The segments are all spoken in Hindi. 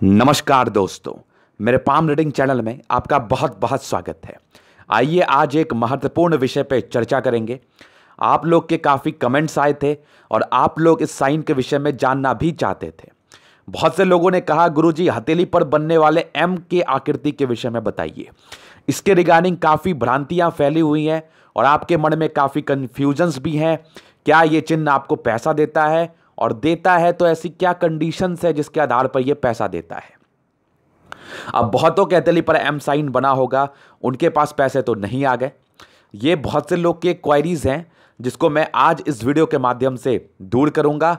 नमस्कार दोस्तों, मेरे पाम रीडिंग चैनल में आपका बहुत बहुत स्वागत है। आइए आज एक महत्वपूर्ण विषय पर चर्चा करेंगे। आप लोग के काफ़ी कमेंट्स आए थे और आप लोग इस साइन के विषय में जानना भी चाहते थे। बहुत से लोगों ने कहा गुरुजी हथेली पर बनने वाले एम के आकृति के विषय में बताइए। इसके रिगार्डिंग काफ़ी भ्रांतियाँ फैली हुई हैं और आपके मन में काफ़ी कन्फ्यूजन्स भी हैं। क्या ये चिन्ह आपको पैसा देता है, और देता है तो ऐसी क्या कंडीशंस है जिसके आधार पर यह पैसा देता है। अब बहुतों के हथेली पर एम साइन बना होगा, उनके पास पैसे तो नहीं आ गए। ये बहुत से लोग के क्वेरीज हैं जिसको मैं आज इस वीडियो के माध्यम से दूर करूंगा।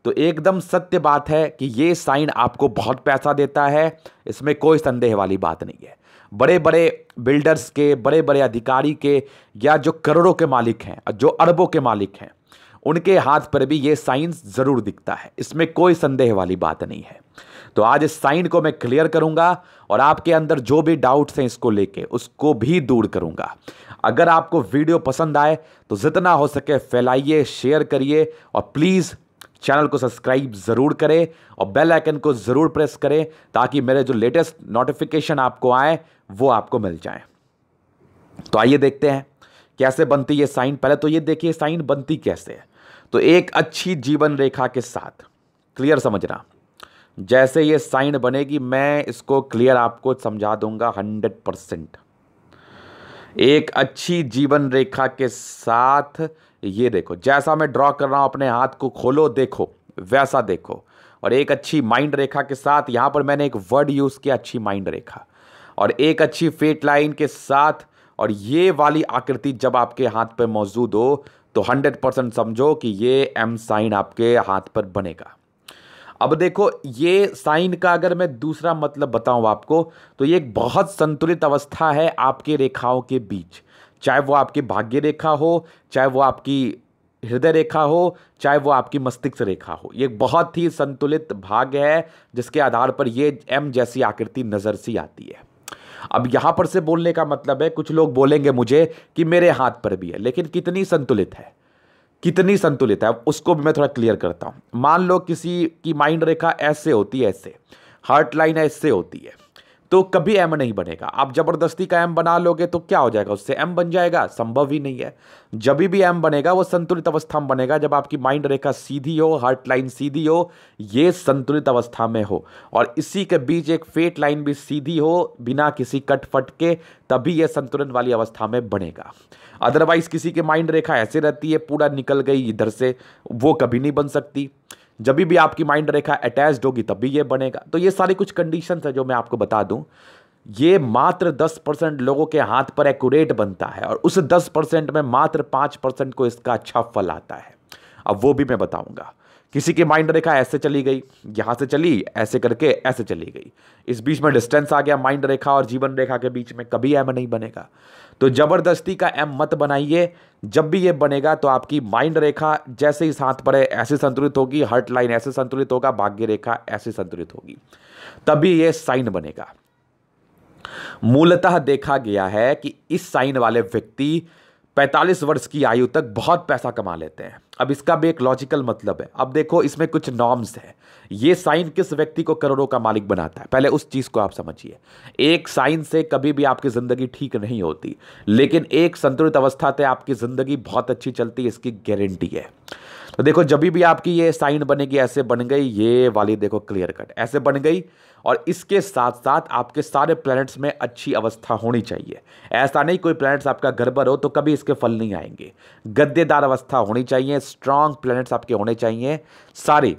तो एकदम सत्य बात है कि ये साइन आपको बहुत पैसा देता है, इसमें कोई संदेह वाली बात नहीं है। बड़े बड़े बिल्डर्स के, बड़े बड़े अधिकारी के, या जो करोड़ों के मालिक हैं, जो अरबों के मालिक हैं, उनके हाथ पर भी ये साइन जरूर दिखता है, इसमें कोई संदेह वाली बात नहीं है। तो आज इस साइन को मैं क्लियर करूंगा और आपके अंदर जो भी डाउट्स हैं इसको लेके उसको भी दूर करूंगा। अगर आपको वीडियो पसंद आए तो जितना हो सके फैलाइए, शेयर करिए और प्लीज चैनल को सब्सक्राइब जरूर करें और बेल आइकन को जरूर प्रेस करें ताकि मेरे जो लेटेस्ट नोटिफिकेशन आपको आए वो आपको मिल जाए। तो आइए देखते हैं कैसे बनती है साइन। पहले तो ये देखिए साइन बनती कैसे है। तो एक अच्छी जीवन रेखा के साथ, क्लियर समझना, जैसे ये साइन बनेगी मैं इसको क्लियर आपको समझा दूंगा 100%। एक अच्छी जीवन रेखा के साथ ये देखो, जैसा मैं ड्रॉ कर रहा हूं, अपने हाथ को खोलो, देखो वैसा देखो। और एक अच्छी माइंड रेखा के साथ, यहां पर मैंने एक वर्ड यूज किया, अच्छी माइंड रेखा, और एक अच्छी फेट लाइन के साथ। और ये वाली आकृति जब आपके हाथ पे मौजूद हो तो 100% समझो कि ये एम साइन आपके हाथ पर बनेगा। अब देखो ये साइन का अगर मैं दूसरा मतलब बताऊं आपको तो ये एक बहुत संतुलित अवस्था है आपके रेखाओं के बीच, चाहे वो आपकी भाग्य रेखा हो, चाहे वो आपकी हृदय रेखा हो, चाहे वो आपकी मस्तिष्क रेखा हो। ये बहुत ही संतुलित भाग है जिसके आधार पर ये एम जैसी आकृति नजर सी आती है। अब यहां पर से बोलने का मतलब है, कुछ लोग बोलेंगे मुझे कि मेरे हाथ पर भी है, लेकिन कितनी संतुलित है, कितनी संतुलित है उसको भी मैं थोड़ा क्लियर करता हूं। मान लो किसी की माइंड रेखा ऐसे होती है, ऐसे हार्ट लाइन ऐसे होती है, तो कभी एम नहीं बनेगा। आप जबरदस्ती का एम बना लोगे तो क्या हो जाएगा, उससे एम बन जाएगा, संभव ही नहीं है। जब भी एम बनेगा वो संतुलित अवस्था में बनेगा जब आपकी माइंड रेखा सीधी हो, हार्ट लाइन सीधी हो, ये संतुलित अवस्था में हो, और इसी के बीच एक फेट लाइन भी सीधी हो बिना किसी कटफट के, तभी यह संतुलन वाली अवस्था में बनेगा। अदरवाइज किसी की माइंड रेखा ऐसे रहती है, पूरा निकल गई इधर से, वो कभी नहीं बन सकती। जब भी आपकी माइंड रेखा अटैच्ड होगी तभी ये बनेगा। तो ये सारी कुछ कंडीशंस है जो मैं आपको बता दूं। ये मात्र 10% लोगों के हाथ पर एक्यूरेट बनता है और उस 10% में मात्र 5% को इसका अच्छा फल आता है। अब वो भी मैं बताऊंगा। किसी की माइंड रेखा ऐसे चली गई, यहां से चली, ऐसे करके ऐसे चली गई, इस बीच में डिस्टेंस आ गया माइंड रेखा और जीवन रेखा के बीच में, कभी एम नहीं बनेगा। तो जबरदस्ती का एम मत बनाइए। जब भी ये बनेगा तो आपकी माइंड रेखा जैसे इस हाथ पर है ऐसे संतुलित होगी, हार्ट लाइन ऐसे संतुलित होगा, भाग्य रेखा ऐसे संतुलित होगी, तभी ये साइन बनेगा। मूलतः देखा गया है कि इस साइन वाले व्यक्ति 45 वर्ष की आयु तक बहुत पैसा कमा लेते हैं। अब इसका भी एक लॉजिकल मतलब है। अब देखो इसमें कुछ नॉर्म्स है। ये साइन किस व्यक्ति को करोड़ों का मालिक बनाता है, पहले उस चीज को आप समझिए। एक साइन से कभी भी आपकी जिंदगी ठीक नहीं होती, लेकिन एक संतुलित अवस्था से आपकी जिंदगी बहुत अच्छी चलती है, इसकी गारंटी है। तो देखो जब भी आपकी ये साइन बनेगी, ऐसे बन गई, ये वाली देखो क्लियर कट ऐसे बन गई, और इसके साथ साथ आपके सारे प्लैनेट्स में अच्छी अवस्था होनी चाहिए। ऐसा नहीं कोई प्लैनेट्स आपका गड़बड़ हो तो कभी इसके फल नहीं आएंगे। गद्देदार अवस्था होनी चाहिए, स्ट्रांग प्लैनेट्स आपके होने चाहिए, सारे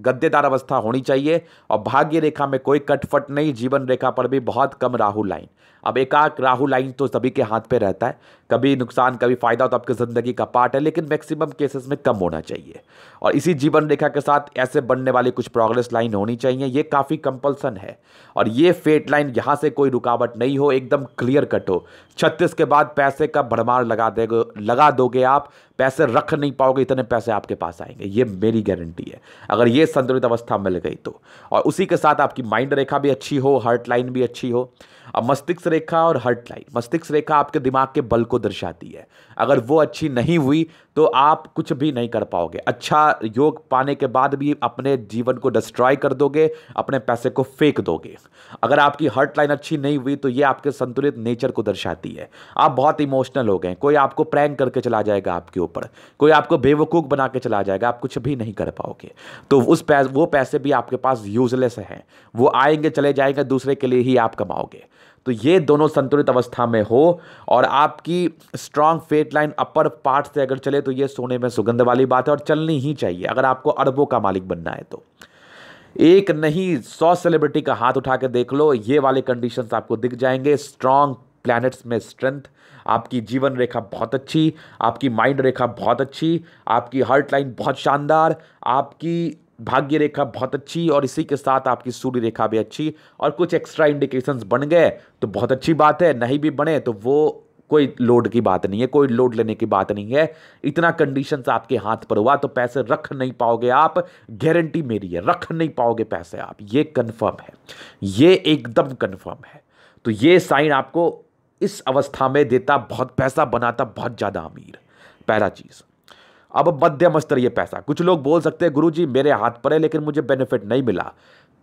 गद्देदार अवस्था होनी चाहिए, और भाग्य रेखा में कोई कटफट नहीं, जीवन रेखा पर भी बहुत कम राहु लाइन। अब एकाक राहु लाइन तो सभी के हाथ पे रहता है, कभी नुकसान कभी फायदा तो आपकी जिंदगी का पार्ट है, लेकिन मैक्सिमम केसेस में कम होना चाहिए। और इसी जीवन रेखा के साथ ऐसे बनने वाली कुछ प्रोग्रेस लाइन होनी चाहिए, ये काफ़ी कंपल्सन है। और ये फेट लाइन यहाँ से कोई रुकावट नहीं हो, एकदम क्लियर कट हो। 36 के बाद पैसे का भरमार लगा दोगे आप, पैसे रख नहीं पाओगे, इतने पैसे आपके पास आएंगे, ये मेरी गारंटी है अगर ये संतुलित अवस्था मिल गई तो। और उसी के साथ आपकी माइंड रेखा भी अच्छी हो, हार्ट लाइन भी अच्छी हो। अब मस्तिष्क रेखा और हर्ट लाइन, मस्तिष्क रेखा आपके दिमाग के बल को दर्शाती है। अगर वो अच्छी नहीं हुई तो आप कुछ भी नहीं कर पाओगे। अच्छा योग पाने के बाद भी अपने जीवन को डिस्ट्रॉय कर दोगे, अपने पैसे को फेंक दोगे। अगर आपकी हर्ट लाइन अच्छी नहीं हुई तो ये आपके संतुलित नेचर को दर्शाती है। आप बहुत इमोशनल हो गए, कोई आपको प्रैंक करके चला जाएगा आपके ऊपर, कोई आपको बेवकूफ़ बना के चला जाएगा, आप कुछ भी नहीं कर पाओगे। तो वो पैसे भी आपके पास यूजलेस हैं, वो आएंगे चले जाएंगे, दूसरे के लिए ही आप कमाओगे। तो ये दोनों संतुलित अवस्था में हो और आपकी strong fate line upper part से अगर चले तो ये सोने में सुगंध वाली बात है और चलनी ही चाहिए अगर आपको अरबों का मालिक बनना है तो। एक नहीं 100 सेलिब्रिटी का हाथ उठा के देख लो, ये वाले कंडीशंस आपको दिख जाएंगे। स्ट्रांग प्लैनेट्स में स्ट्रेंथ, आपकी जीवन रेखा बहुत अच्छी, आपकी माइंड रेखा बहुत अच्छी, आपकी हार्ट लाइन बहुत शानदार, आपकी भाग्य रेखा बहुत अच्छी और इसी के साथ आपकी सूर्य रेखा भी अच्छी और कुछ एक्स्ट्रा इंडिकेशंस बन गए तो बहुत अच्छी बात है, नहीं भी बने तो वो कोई लोड की बात नहीं है, कोई लोड लेने की बात नहीं है। इतना कंडीशंस आपके हाथ पर हुआ तो पैसे रख नहीं पाओगे आप, गारंटी मेरी है, रख नहीं पाओगे पैसे आप, ये कंफर्म है, ये एकदम कंफर्म है। तो ये साइन आपको इस अवस्था में देता, बहुत पैसा बनाता, बहुत ज़्यादा अमीर। पहला चीज़। अब मध्यम स्तरीय पैसा, कुछ लोग बोल सकते हैं गुरुजी मेरे हाथ पर है लेकिन मुझे बेनिफिट नहीं मिला।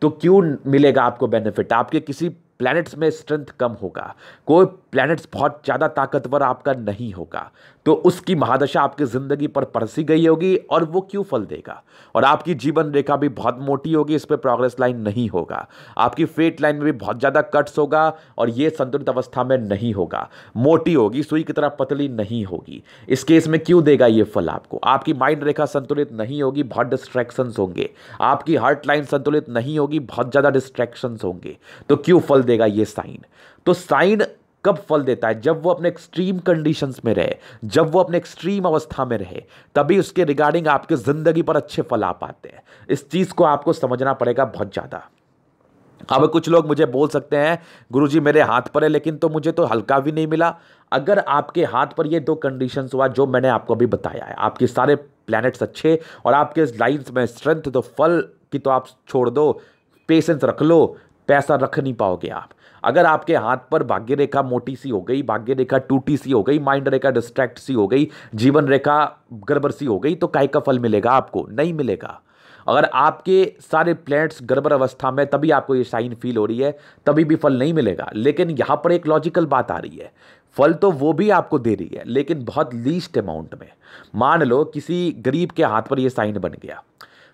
तो क्यों मिलेगा आपको बेनिफिट? आपके किसी प्लैनेट्स में स्ट्रेंथ कम होगा, कोई प्लैनेट्स बहुत ज़्यादा ताकतवर आपका नहीं होगा, तो उसकी महादशा आपकी ज़िंदगी पर परसी गई होगी और वो क्यों फल देगा। और आपकी जीवन रेखा भी बहुत मोटी होगी, इस पर प्रोग्रेस लाइन नहीं होगा, आपकी फेट लाइन में भी बहुत ज़्यादा कट्स होगा और ये संतुलित अवस्था में नहीं होगा, मोटी होगी, सुई की तरह पतली नहीं होगी। इस केस में क्यों देगा ये फल आपको? आपकी माइंड रेखा संतुलित नहीं होगी, बहुत डिस्ट्रैक्शंस होंगे, आपकी हार्ट लाइन संतुलित नहीं होगी, बहुत ज़्यादा डिस्ट्रैक्शंस होंगे, तो क्यों फल देगा ये साइन? तो साइन कब फल देता है? जब वो अपने एक्सट्रीम कंडीशंस में रहे, जब वो अपने एक्सट्रीम अवस्था में रहे, तभी उसके रिगार्डिंग आपके जिंदगी पर अच्छे फल आ पाते हैं। इस चीज को आपको समझना पड़ेगा बहुत ज्यादा। अब कुछ लोग मुझे बोल सकते हैं गुरुजी मेरे हाथ पर है लेकिन तो मुझे तो हल्का भी नहीं मिला। अगर आपके हाथ पर ये दो कंडीशंस हुआ जो मैंने आपको अभी बताया है, आपके सारे प्लैनेट्स अच्छे और आपके लाइन्स में स्ट्रेंथ, तो फल की तो आप छोड़ दो, पेशेंस रख लो, पैसा रख नहीं पाओगे आप। अगर आपके हाथ पर भाग्य रेखा मोटी सी हो गई, भाग्य रेखा टूटी सी हो गई, माइंड रेखा डिस्ट्रैक्ट सी हो गई, जीवन रेखा गड़बड़ सी हो गई, तो काय का फल मिलेगा आपको? नहीं मिलेगा। अगर आपके सारे प्लैनेट्स गड़बड़ अवस्था में तभी आपको ये साइन फील हो रही है, तभी भी फल नहीं मिलेगा। लेकिन यहां पर एक लॉजिकल बात आ रही है, फल तो वो भी आपको दे रही है लेकिन बहुत लीस्ट अमाउंट में। मान लो किसी गरीब के हाथ पर ये साइन बन गया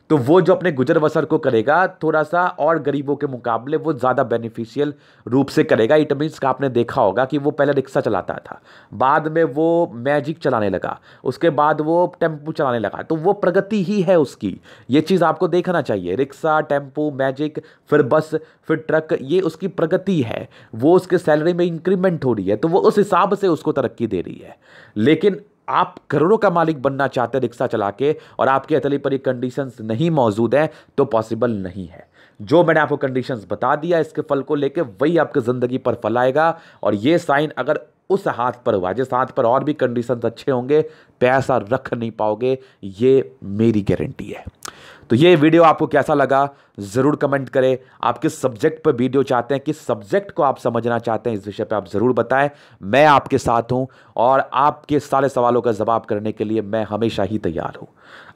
तो वो जो अपने गुजर बसर को करेगा थोड़ा सा और गरीबों के मुकाबले वो ज़्यादा बेनिफिशियल रूप से करेगा। इट मीन्स का आपने देखा होगा कि वो पहले रिक्शा चलाता था, बाद में वो मैजिक चलाने लगा, उसके बाद वो टेम्पू चलाने लगा, तो वो प्रगति ही है उसकी। ये चीज़ आपको देखना चाहिए, रिक्शा, टेम्पू, मैजिक, फिर बस, फिर ट्रक, ये उसकी प्रगति है। वो उसके सैलरी में इंक्रीमेंट हो रही है तो वो उस हिसाब से उसको तरक्की दे रही है। लेकिन आप करोड़ों का मालिक बनना चाहते हैं रिक्शा चला के और आपके हथेली पर ये कंडीशंस नहीं मौजूद हैं तो पॉसिबल नहीं है। जो मैंने आपको कंडीशंस बता दिया इसके फल को लेके वही आपकी जिंदगी पर फल आएगा। और ये साइन अगर उस हाथ पर हुआ जिस हाथ पर और भी कंडीशंस अच्छे होंगे, पैसा रख नहीं पाओगे, ये मेरी गारंटी है। तो ये वीडियो आपको कैसा लगा ज़रूर कमेंट करें। आप किस सब्जेक्ट पर वीडियो चाहते हैं, किस सब्जेक्ट को आप समझना चाहते हैं, इस विषय पे आप ज़रूर बताएं। मैं आपके साथ हूं और आपके सारे सवालों का जवाब करने के लिए मैं हमेशा ही तैयार हूं।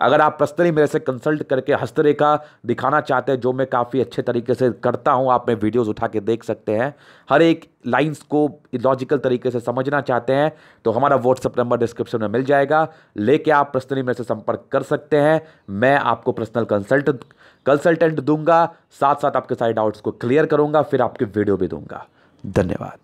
अगर आप पर्सनली मेरे से कंसल्ट करके हस्तरेखा दिखाना चाहते हैं, जो मैं काफ़ी अच्छे तरीके से करता हूं, आप मेरे वीडियोज़ उठा के देख सकते हैं, हर एक लाइन्स को लॉजिकल तरीके से समझना चाहते हैं तो हमारा व्हाट्सएप नंबर डिस्क्रिप्शन में मिल जाएगा, लेके आप पर्सनली मेरे से संपर्क कर सकते हैं। मैं आपको पर्सनल कंसल्टेंट दूंगा, साथ साथ आपके सारे डाउट्स को क्लियर करूंगा, फिर आपके वीडियो भी दूंगा। धन्यवाद।